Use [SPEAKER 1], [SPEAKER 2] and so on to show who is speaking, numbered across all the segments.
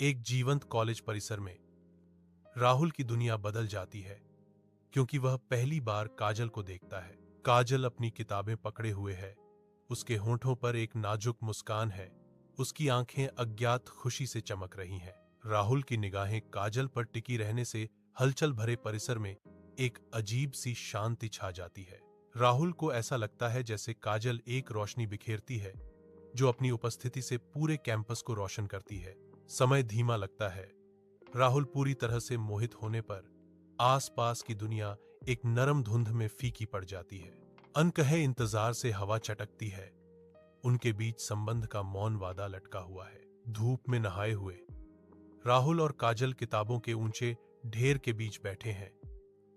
[SPEAKER 1] एक जीवंत कॉलेज परिसर में राहुल की दुनिया बदल जाती है क्योंकि वह पहली बार काजल को देखता है। काजल अपनी किताबें पकड़े हुए है, उसके होंठों पर एक नाजुक मुस्कान है, उसकी आंखें अज्ञात खुशी से चमक रही हैं। राहुल की निगाहें काजल पर टिकी रहने से हलचल भरे परिसर में एक अजीब सी शांति छा जाती है। राहुल को ऐसा लगता है जैसे काजल एक रोशनी बिखेरती है जो अपनी उपस्थिति से पूरे कैंपस को रोशन करती है। समय धीमा लगता है। राहुल पूरी तरह से मोहित होने पर आसपास की दुनिया एक नरम धुंध में फीकी पड़ जाती है। अनकहे इंतजार से हवा चटकती है। उनके बीच संबंध का मौन वादा लटका हुआ है। धूप में नहाए हुए राहुल और काजल किताबों के ऊंचे ढेर के बीच बैठे हैं।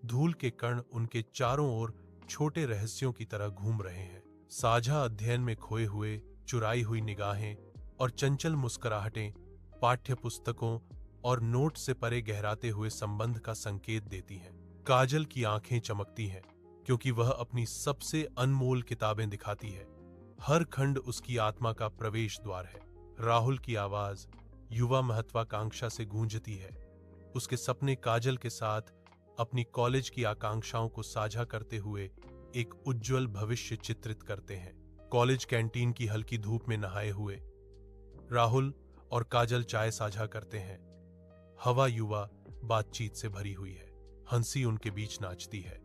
[SPEAKER 1] धूल के कण उनके चारों ओर छोटे रहस्यों की तरह घूम रहे हैं। साझा अध्ययन में खोए हुए, चुराई हुई निगाहें और चंचल मुस्कुराहटें पाठ्य पुस्तकों और नोट से परे गहराते हुए संबंध का संकेत देती हैं। काजल की आंखें चमकती हैं क्योंकि वह अपनी सबसे अनमोल किताबें दिखाती है। हर खंड उसकी आत्मा का प्रवेश द्वार है। राहुल की आवाज युवा महत्वाकांक्षा से गूंजती है। उसके सपने काजल के साथ अपनी कॉलेज की आकांक्षाओं को साझा करते हुए एक उज्जवल भविष्य चित्रित करते हैं। कॉलेज कैंटीन की हल्की धूप में नहाए हुए राहुल और काजल चाय साझा करते हैं। हवा युवा बातचीत से भरी हुई है। हंसी उनके बीच नाचती है।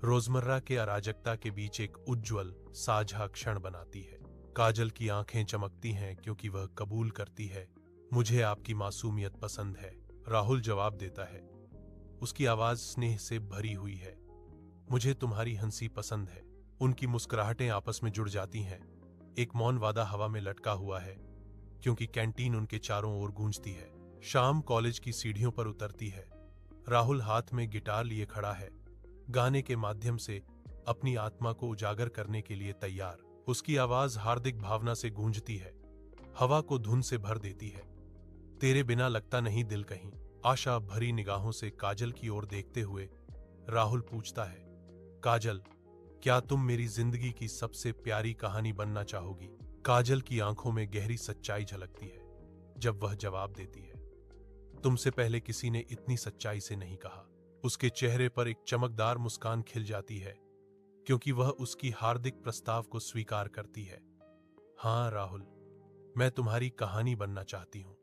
[SPEAKER 1] रोजमर्रा के अराजकता के बीच एक उज्जवल साझा क्षण बनाती है। काजल की आंखें चमकती हैं क्योंकि वह कबूल करती है, मुझे आपकी मासूमियत पसंद है। राहुल जवाब देता है, उसकी आवाज स्नेह से भरी हुई है, मुझे तुम्हारी हंसी पसंद है। उनकी मुस्कुराहटें आपस में जुड़ जाती हैं। एक मौन वादा हवा में लटका हुआ है क्योंकि कैंटीन उनके चारों ओर गूंजती है। शाम कॉलेज की सीढ़ियों पर उतरती है। राहुल हाथ में गिटार लिए खड़ा है, गाने के माध्यम से अपनी आत्मा को उजागर करने के लिए तैयार। उसकी आवाज हार्दिक भावना से गूंजती है, हवा को धुन से भर देती है। तेरे बिना लगता नहीं दिल कहीं। आशा भरी निगाहों से काजल की ओर देखते हुए राहुल पूछता है, काजल, क्या तुम मेरी जिंदगी की सबसे प्यारी कहानी बनना चाहोगी? काजल की आंखों में गहरी सच्चाई झलकती है जब वह जवाब देती है, तुमसे पहले किसी ने इतनी सच्चाई से नहीं कहा। उसके चेहरे पर एक चमकदार मुस्कान खिल जाती है क्योंकि वह उसकी हार्दिक प्रस्ताव को स्वीकार करती है। हाँ राहुल, मैं तुम्हारी कहानी बनना चाहती हूं।